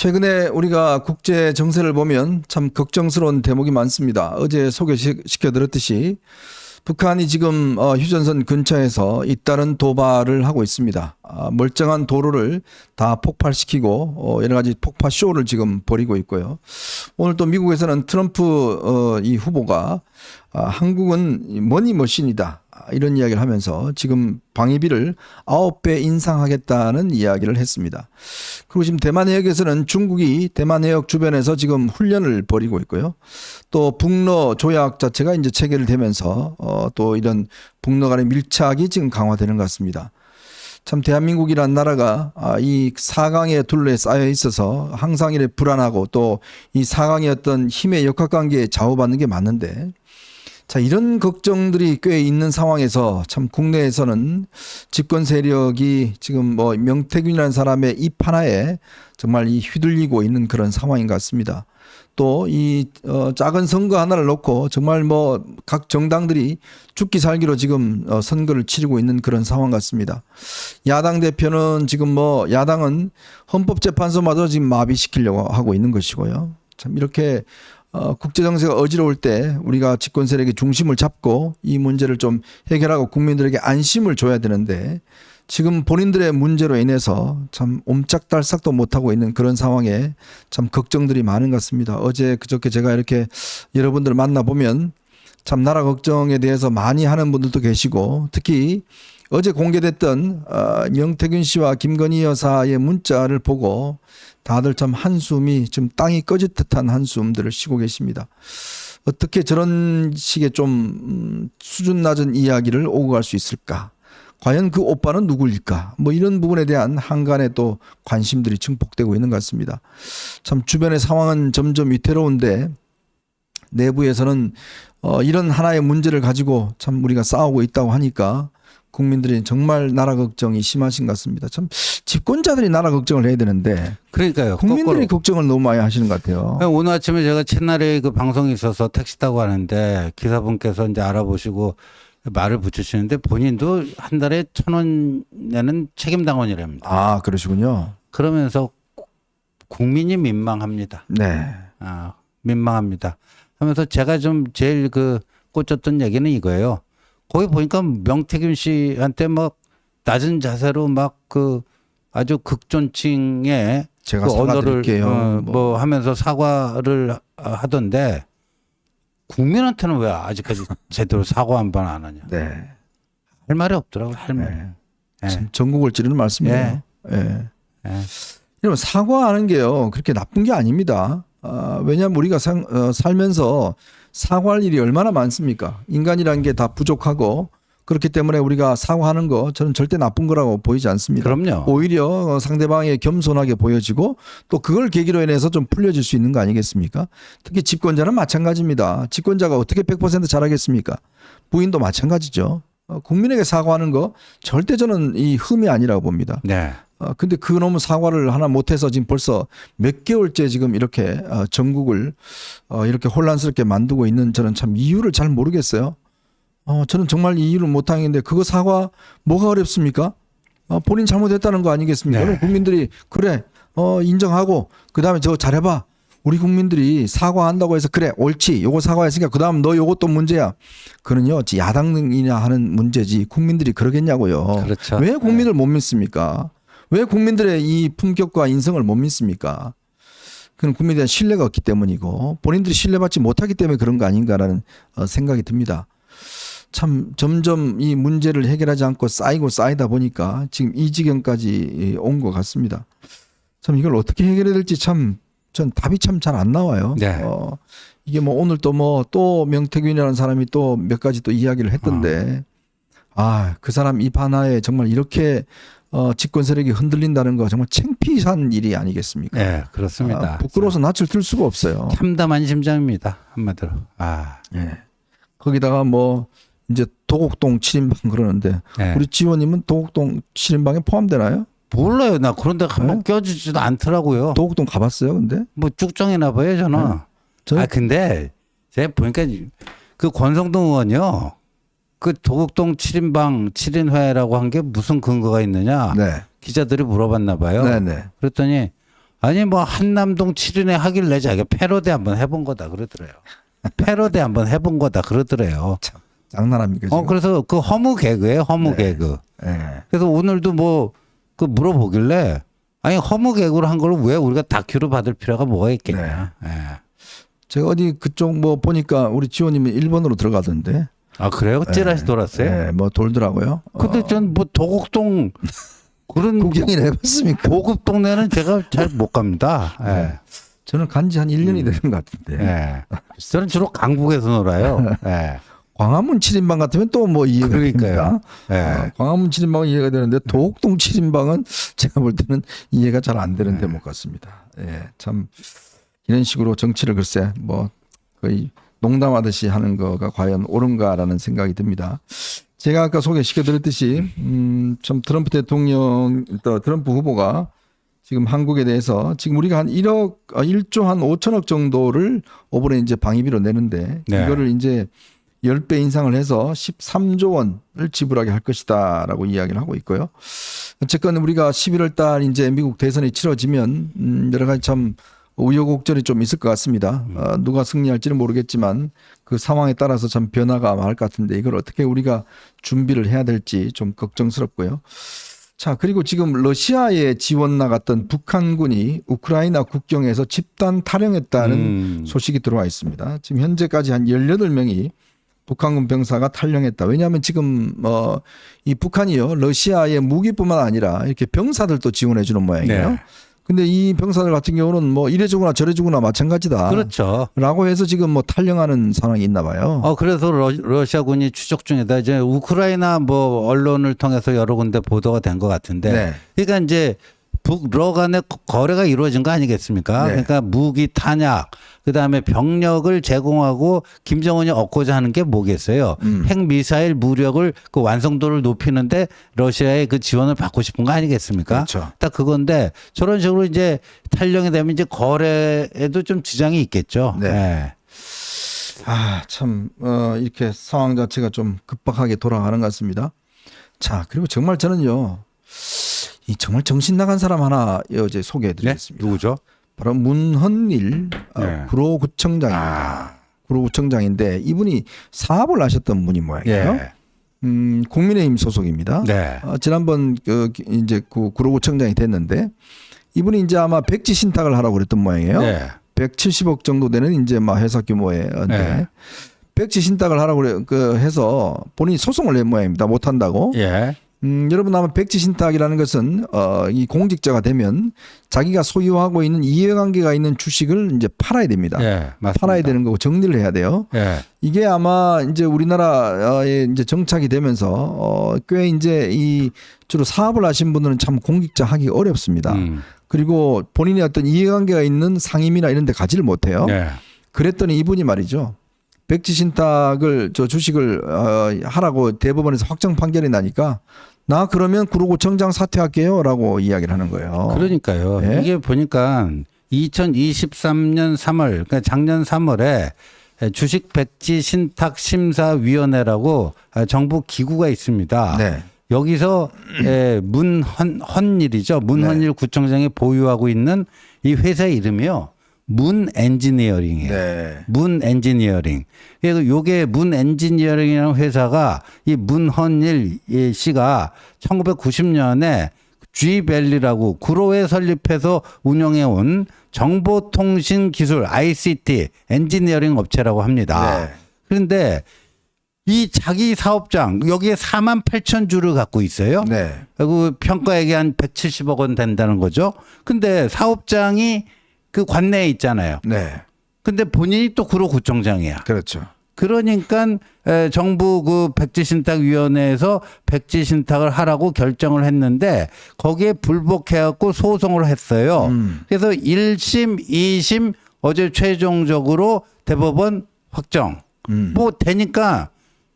최근에 우리가 국제 정세를 보면 참 걱정스러운 대목이 많습니다. 어제 소개시켜드렸듯이 북한이 지금 휴전선 근처에서 잇따른 도발을 하고 있습니다. 멀쩡한 도로를 다 폭발시키고 여러 가지 폭파 쇼를 지금 벌이고 있고요. 오늘 또 미국에서는 트럼프 이 후보가 한국은 머니머신이다 이런 이야기를 하면서 지금 방위비를 9배 인상하겠다는 이야기를 했습니다. 그리고 지금 대만 해역에서는 중국이 대만 해역 주변에서 지금 훈련을 벌이고 있고요. 또 북러 조약 자체가 이제 체결되면서 또 이런 북러 간의 밀착이 지금 강화되는 것 같습니다. 참 대한민국이란 나라가 이 사강에 둘러싸여 있어서 항상 이렇게 불안하고 또 이 사강의 어떤 힘의 역학관계에 좌우받는 게 맞는데, 자, 이런 걱정들이 꽤 있는 상황에서 참 국내에서는 집권 세력이 지금 뭐 명태균이라는 사람의 입 하나에 정말 이 휘둘리고 있는 그런 상황인 것 같습니다. 또 이 작은 선거 하나를 놓고 정말 뭐 각 정당들이 죽기 살기로 지금 선거를 치르고 있는 그런 상황 같습니다. 야당 대표는 지금 뭐 야당은 헌법재판소마저 지금 마비시키려고 하고 있는 것이고요. 참 이렇게 국제정세가 어지러울 때 우리가 집권 세력의 중심을 잡고 이 문제를 좀 해결하고 국민들에게 안심을 줘야 되는데, 지금 본인들의 문제로 인해서 참 옴짝달싹도 못하고 있는 그런 상황에 참 걱정들이 많은 것 같습니다. 어제 그저께 제가 이렇게 여러분들 만나보면 참 나라 걱정에 대해서 많이 하는 분들도 계시고, 특히 어제 공개됐던 명태균 씨와 김건희 여사의 문자를 보고 다들 참 한숨이 좀 땅이 꺼질 듯한 한숨들을 쉬고 계십니다. 어떻게 저런 식의 좀 수준 낮은 이야기를 오고 갈 수 있을까? 과연 그 오빠는 누구일까? 뭐 이런 부분에 대한 한간의 또 관심들이 증폭되고 있는 것 같습니다. 참 주변의 상황은 점점 위태로운데 내부에서는 이런 하나의 문제를 가지고 참 우리가 싸우고 있다고 하니까 국민들이 정말 나라 걱정이 심하신 것 같습니다. 참 집권자들이 나라 걱정을 해야 되는데, 그러니까요. 국민들이 걱정을 너무 많이 하시는 것 같아요. 오늘 아침에 제가 채널에 그 방송이 있어서 택시 타고 가는데 기사분께서 이제 알아보시고 말을 붙이시는데 본인도 한 달에 1,000원 내는 책임당원이랍니다. 아, 그러시군요. 그러면서 국민이 민망합니다. 네. 민망합니다. 하면서 제가 좀 제일 그 꽂혔던 얘기는 이거예요. 거기 보니까 명태균 씨한테 막 낮은 자세로 막 그 아주 극존칭의 제가 그 언어를 사과드릴게요. 뭐 하면서 사과를 하던데, 국민한테는 왜 아직까지 제대로 사과 한 번 안 하냐. 네. 할 말이 없더라고요. 할 말이. 네. 예. 참 전국을 찌르는 말씀이에요. 예. 예. 여러분, 사과하는 게요 그렇게 나쁜 게 아닙니다. 왜냐하면 우리가 살면서 사과할 일이 얼마나 많습니까? 인간이라는 게 다 부족하고 그렇기 때문에 우리가 사과하는 거 저는 절대 나쁜 거라고 보이지 않습니다. 그럼요. 오히려 상대방에 겸손하게 보여지고 또 그걸 계기로 인해서 좀 풀려질 수 있는 거 아니겠습니까? 특히 집권자는 마찬가지입니다. 집권자가 어떻게 100% 잘하겠습니까? 부인도 마찬가지죠. 국민에게 사과하는 거 절대 저는 이 흠이 아니라고 봅니다. 네. 근데 그 놈의 사과를 하나 못해서 지금 벌써 몇 개월째 지금 이렇게 전국을 이렇게 혼란스럽게 만들고 있는, 저는 참 이유를 잘 모르겠어요. 저는 정말 이유를 못하겠는데 그거 사과 뭐가 어렵습니까? 본인 잘못했다는 거 아니겠습니까? 네. 그럼 국민들이 그래 인정하고 그 다음에 저거 잘해봐. 우리 국민들이 사과한다고 해서 그래 옳지 요거 사과했으니까 그 다음 너 요것도 문제야. 그는요 야당이나 하는 문제지 국민들이 그러겠냐고요. 그렇죠. 왜 국민을 못 믿습니까? 왜 국민들의 이 품격과 인성을 못 믿습니까? 그건 국민에 대한 신뢰가 없기 때문이고 본인들이 신뢰받지 못하기 때문에 그런 거 아닌가라는 생각이 듭니다. 참 점점 이 문제를 해결하지 않고 쌓이고 쌓이다 보니까 지금 이 지경까지 온 것 같습니다. 참 이걸 어떻게 해결해야 될지 참 전 답이 참 잘 안 나와요. 네. 이게 뭐 오늘 또 뭐 또 명태균이라는 사람이 또 몇 가지 또 이야기를 했던데 그 사람 입 하나에 정말 이렇게 집권 세력이 흔들린다는 거 정말 창피한 일이 아니겠습니까? 네, 그렇습니다. 부끄러워서 낯을 들 수가 없어요. 참담한 심정입니다. 한마디로. 예. 거기다가 뭐 이제 도곡동 7인방 그러는데 네. 우리 지원님은 도곡동 7인방에 포함되나요? 몰라요. 나 그런데 한번 껴주지도 않더라고요. 도곡동 가봤어요, 근데? 뭐 쭉정이나 봐요, 저는. 근데 제가 보니까 그 권성동 의원이요. 그 도곡동 7인방 7인회라고 한 게 무슨 근거가 있느냐. 네. 기자들이 물어봤나 봐요. 네네. 그랬더니 아니 뭐 한남동 7인에 하길래 자기가 패러디 한번 해본 거다 그러더래요. 패러디 한번 해본 거다 그러더래요. 참 장난합니까 지금? 그래서 그 허무 개그예요, 허무 네. 개그. 예. 그래서 오늘도 뭐 그 물어보길래 아니 허무 개그로 한 걸 왜 우리가 다큐로 받을 필요가 뭐가 있겠냐. 예. 제가 어디 그쪽 뭐 보니까 우리 지호님이 일본으로 들어가던데. 아 그래요? 찌라시 돌았어요? 예, 뭐 돌더라고요. 근데 전 뭐 도곡동 그런 구경이나 해봤습니까? 고급 동네는 제가 잘 못 갑니다. 예. 네. 저는 간지 한 1년이 되는 것 같은데. 예. 저는 주로 강북에서 놀아요. 예. 광화문 7인방 같으면 또 뭐 이해가 그러니까요. 됩니다. 예. 광화문 7인방은 이해가 되는데 도곡동 7인방은 제가 볼 때는 이해가 잘 안 되는 대목 같습니다. 예, 참 이런 식으로 정치를 글쎄 뭐 거의 농담하듯이 하는 거가 과연 옳은가라는 생각이 듭니다. 제가 아까 소개시켜드렸듯이 참 트럼프 대통령, 또 트럼프 후보가 지금 한국에 대해서 지금 우리가 한 1조 한 5천억 정도를 이번에 이제 방위비로 내는데 네. 이거를 이제 10배 인상을 해서 13조 원을 지불하게 할 것이다라고 이야기를 하고 있고요. 어쨌건 우리가 11월 달 이제 미국 대선이 치러지면 여러 가지 참 우여곡절이 좀 있을 것 같습니다. 누가 승리할지는 모르겠지만 그 상황에 따라서 참 변화가 많을 것 같은데 이걸 어떻게 우리가 준비를 해야 될지 좀 걱정스럽고요. 자, 그리고 지금 러시아에 지원 나갔던 북한군이 우크라이나 국경에서 집단 탈영했다는 소식이 들어와 있습니다. 지금 현재까지 한 18명이 북한군 병사가 탈영했다. 왜냐하면 지금 이 북한이요 러시아의 무기뿐만 아니라 이렇게 병사들도 지원해 주는 모양이에요. 네. 근데 이 병사들 같은 경우는 뭐 이래 주거나 저래 주거나 마찬가지다. 그렇죠. 라고 해서 지금 뭐 탈영하는 상황이 있나 봐요. 그래서 러시아군이 추적 중이다. 이제 우크라이나 뭐 언론을 통해서 여러 군데 보도가 된 것 같은데. 네. 그러니까 이제 북러 간의 거래가 이루어진 거 아니겠습니까? 네. 그러니까 무기 탄약, 그다음에 병력을 제공하고 김정은이 얻고자 하는 게 뭐겠어요? 핵미사일 무력을 그 완성도를 높이는데 러시아의 그 지원을 받고 싶은 거 아니겠습니까? 그렇죠. 딱 그건데 저런 식으로 이제 탈령이 되면 이제 거래에도 좀 지장이 있겠죠. 네. 네. 참 이렇게 상황 자체가 좀 급박하게 돌아가는 것 같습니다. 자, 그리고 정말 저는요. 이 정말 정신 나간 사람 하나 어제 소개해드리겠습니다. 누구죠? 바로 문헌일 네. 구로구청장입니다. 구로구청장인데 이분이 사업을 하셨던 분이 모양이에요. 예. 국민의힘 소속입니다. 네. 지난번 이제 구로구청장이 됐는데 이분이 이제 아마 백지 신탁을 하라고 그랬던 모양이에요. 네. 170억 정도 되는 이제 막 회사 규모의 네. 백지 신탁을 하라고 해서 본인이 소송을 낸 모양입니다. 못 한다고. 예. 여러분 아마 백지 신탁이라는 것은 이 공직자가 되면 자기가 소유하고 있는 이해관계가 있는 주식을 이제 팔아야 됩니다. 예. 맞습니다. 팔아야 되는 거고 정리를 해야 돼요. 예. 이게 아마 이제 우리나라에 이제 정착이 되면서 꽤 이제 이 주로 사업을 하신 분들은 참 공직자 하기 어렵습니다. 그리고 본인이 어떤 이해관계가 있는 상임이나 이런 데 가지를 못해요. 예. 그랬더니 이분이 말이죠. 백지 신탁을 저 주식을 하라고 대법원에서 확정 판결이 나니까 나 그러면 구로구청장 사퇴할게요라고 이야기를 하는 거예요. 그러니까요. 네? 이게 보니까 2023년 3월, 그러니까 작년 3월에 주식 백지 신탁 심사위원회라고 정부 기구가 있습니다. 네. 여기서 문헌일이죠. 문헌일 구청장이 보유하고 있는 이 회사 이름이요. 문 엔지니어링이에요. 네. 문 엔지니어링. 그래서 요게 문 엔지니어링이라는 회사가 이 문헌일 씨가 1990년에 G밸리라고 구로에 설립해서 운영해 온 정보통신기술 ICT 엔지니어링 업체라고 합니다. 네. 그런데 이 자기 사업장 여기에 48,000주를 갖고 있어요. 네. 그리고 평가액이 한 170억 원 된다는 거죠. 근데 사업장이 그 관내에 있잖아요. 네. 근데 본인이 또 구로구청장이야. 그렇죠. 그러니까 정부 그 백지신탁위원회에서 백지신탁을 하라고 결정을 했는데 거기에 불복해갖고 소송을 했어요. 그래서 1심, 2심 어제 최종적으로 대법원 확정. 뭐 되니까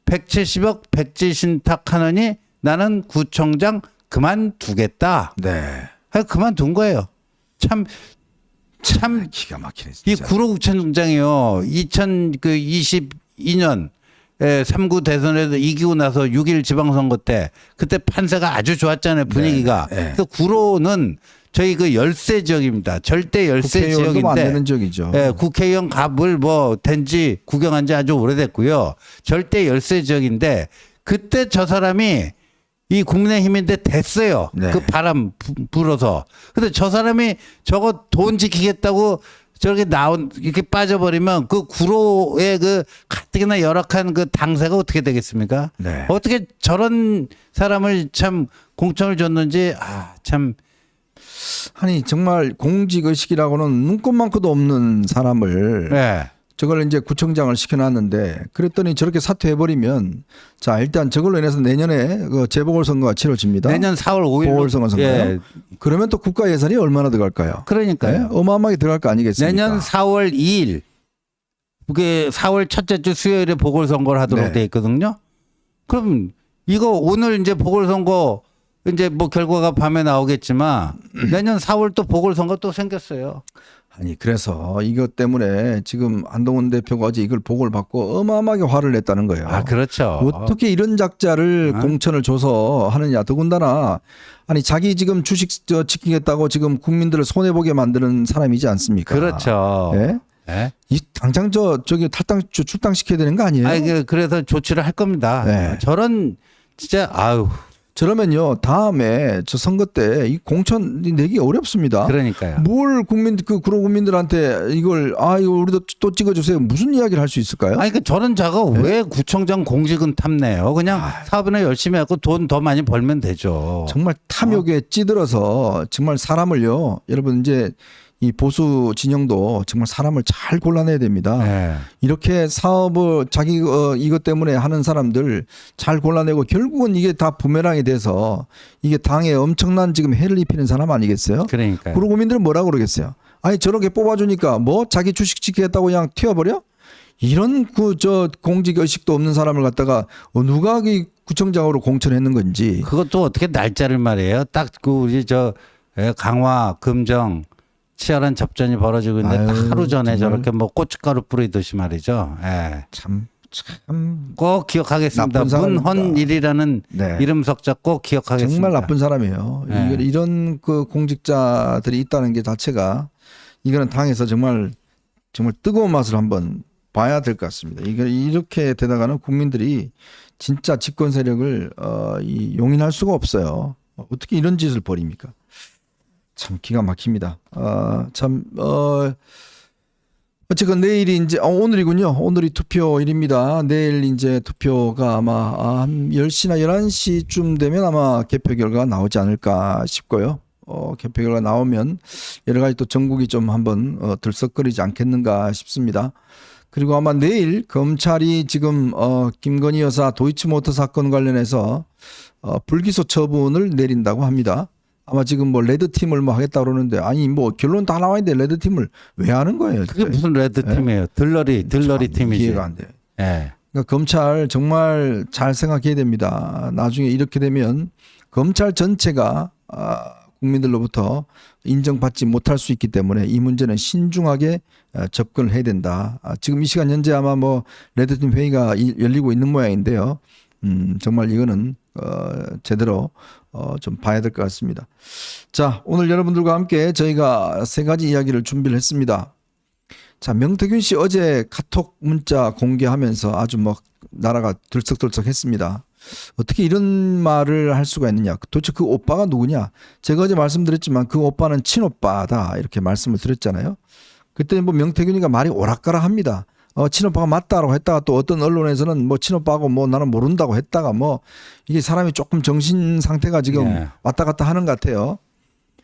170억 백지신탁하느니 나는 구청장 그만두겠다. 네. 그만둔 거예요. 참 기가 막히네 이 진짜. 구로구청장이요. 2022년 3구 대선에서 이기고 나서 6.1 지방선거 때 그때 판세가 아주 좋았잖아요. 분위기가. 네, 네. 그래서 구로는 저희 그 열세 지역입니다. 절대 열세 국회의원도 안 지역인데 되는 지역이죠. 예, 국회의원 갑을 뭐 된지 구경한 지 아주 오래됐고요. 절대 열세 지역인데 그때 저 사람이 이 국민의힘인데 됐어요. 네. 그 바람 불어서. 근데 저 사람이 저거 돈 지키겠다고 저렇게 이렇게 빠져버리면 그 구로의 그 가뜩이나 열악한 그 당사가 어떻게 되겠습니까? 네. 어떻게 저런 사람을 참 공천을 줬는지 참. 아니 정말 공직 의식이라고는 눈꼽만큼도 없는 사람을 네. 저걸 이제 구청장을 시켜놨는데 그랬더니 저렇게 사퇴해버리면 자 일단 저걸로 인해서 내년에 그 재보궐선거가 치러집니다. 내년 4월 5일 보궐선거 선거요. 예. 그러면 또 국가 예산이 얼마나 들어갈까요? 그러니까요. 네? 어마어마하게 들어갈 거 아니겠습니까? 내년 4월 2일 그게 4월 첫째 주 수요일에 보궐선거를 하도록 네. 돼 있거든요. 그럼 이거 오늘 이제 보궐선거 이제 뭐 결과가 밤에 나오겠지만 내년 4월 또 보궐선거 또 생겼어요. 아니 그래서 이것 때문에 지금 한동훈 대표가 어제 이걸 보고를 받고 어마어마하게 화를 냈다는 거예요. 그렇죠. 어떻게 이런 작자를 공천을 줘서 하느냐. 더군다나 아니 자기 지금 주식 지키겠다고 지금 국민들을 손해 보게 만드는 사람이지 않습니까? 그렇죠. 예? 예? 이 당장 저기 출당시켜야 되는 거 아니에요? 그래서 조치를 할 겁니다. 네. 저런 진짜 저러면요 다음에 저 선거 때 이 공천 내기 어렵습니다. 그러니까요. 뭘 구로 국민들한테 이걸 이거 우리도 또 찍어주세요. 무슨 이야기를 할 수 있을까요? 그 저런 자가 네? 왜 구청장 공직은 탐내요? 그냥 사업이나 열심히 하고 돈 더 많이 벌면 되죠. 정말 탐욕에 찌들어서 정말 사람을요. 여러분 이제 이 보수 진영도 정말 사람을 잘 골라내야 됩니다. 네. 이렇게 사업을 자기 이것 때문에 하는 사람들 잘 골라내고 결국은 이게 다 부메랑이 돼서 이게 당에 엄청난 지금 해를 입히는 사람 아니겠어요? 그러니까요. 그리고 국민들은 뭐라고 그러겠어요? 아니 저렇게 뽑아주니까 뭐 자기 주식 지키겠다고 그냥 튀어버려? 이런 공직 의식도 없는 사람을 갖다가 누가 이 구청장으로 공천했는 건지. 그것도 어떻게 날짜를 말이에요. 딱 그 우리 강화 금정 치열한 접전이 벌어지고 있는데 딱 하루 전에 정말. 저렇게 뭐 고춧가루 뿌리듯이 말이죠. 예. 참 꼭 기억하겠습니다. 나쁜 사람입니다. 문헌일이라는 네. 이름 석자 꼭 기억하겠습니다. 정말 나쁜 사람이에요. 네. 이런 그 공직자들이 있다는 게 자체가 이거는 당에서 정말 뜨거운 맛을 한번 봐야 될 것 같습니다. 이렇게 되다가는 국민들이 진짜 집권 세력을 용인할 수가 없어요. 어떻게 이런 짓을 벌입니까? 참 기가 막힙니다. 어쨌건 내일이 이제 오늘이군요. 오늘이 투표일입니다. 내일 이제 투표가 아마 한 10시나 11시쯤 되면 아마 개표 결과가 나오지 않을까 싶고요. 개표 결과 나오면 여러 가지 또 전국이 좀 한번 들썩거리지 않겠는가 싶습니다. 그리고 아마 내일 검찰이 지금 김건희 여사 도이치모터 사건 관련해서 불기소 처분을 내린다고 합니다. 아마 지금 뭐 레드팀을 뭐 하겠다 그러는데 아니 뭐 결론 다 나와 있는데 레드팀을 왜 하는 거예요? 그게 무슨 레드팀이에요? 들러리 팀이지. 이해가 안 돼. 예. 그러니까 검찰 정말 잘 생각해야 됩니다. 나중에 이렇게 되면 검찰 전체가 국민들로부터 인정받지 못할 수 있기 때문에 이 문제는 신중하게 접근을 해야 된다. 지금 이 시간 현재 아마 뭐 레드팀 회의가 열리고 있는 모양인데요. 정말 이거는 제대로 좀 봐야 될 것 같습니다. 자, 오늘 여러분들과 함께 저희가 세 가지 이야기를 준비를 했습니다. 자, 명태균 씨 어제 카톡 문자 공개하면서 아주 뭐 나라가 들썩들썩했습니다. 어떻게 이런 말을 할 수가 있느냐? 도대체 그 오빠가 누구냐? 제가 어제 말씀드렸지만 그 오빠는 친오빠다 이렇게 말씀을 드렸잖아요. 그때 뭐 명태균이가 말이 오락가락합니다. 친오빠가 맞다라고 했다가 또 어떤 언론에서는 뭐 친오빠하고 뭐 나는 모른다고 했다가 뭐 이게 사람이 조금 정신 상태가 지금 네. 왔다 갔다 하는 것 같아요.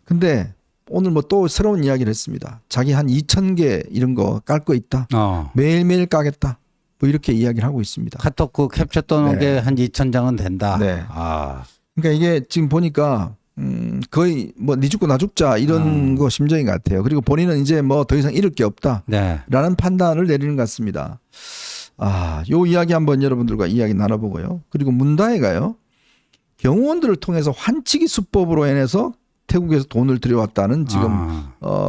근데 오늘 뭐 또 새로운 이야기를 했습니다. 자기 한 2,000개 이런 거 깔 거 있다. 매일매일 까겠다. 뭐 이렇게 이야기를 하고 있습니다. 카톡 그 캡처 떠놓은 네. 게 한 2,000장은 된다. 네. 아. 그러니까 이게 지금 보니까 거의 뭐 니 죽고 나 죽자 이런 거 심정인 것 같아요. 그리고 본인은 이제 뭐 더 이상 잃을 게 없다. 네. 라는 판단을 내리는 것 같습니다. 요 이야기 한번 여러분들과 이야기 나눠보고요. 그리고 문다혜가요. 경호원들을 통해서 환치기 수법으로 인해서 태국에서 돈을 들여왔다는 지금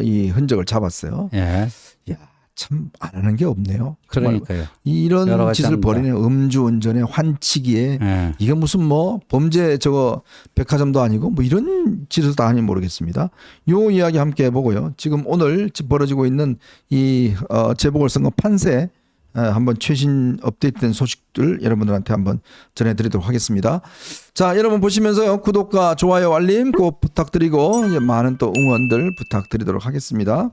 이 흔적을 잡았어요. 예. 야, 참 안 하는 게 없네요. 정말 그러니까요. 여러 이런 가지 짓을 합니다. 벌이는 음주운전에 환치기에 예. 이게 무슨 뭐 범죄 저거 백화점도 아니고 뭐 이런 짓도 아니 모르겠습니다. 요 이야기 함께 해보고요. 지금 오늘 벌어지고 있는 이 재보궐선거 판세 한번 최신 업데이트된 소식들 여러분들한테 한번 전해드리도록 하겠습니다. 자, 여러분 보시면서요 구독과 좋아요 알림 꼭 부탁드리고 많은 또 응원들 부탁드리도록 하겠습니다.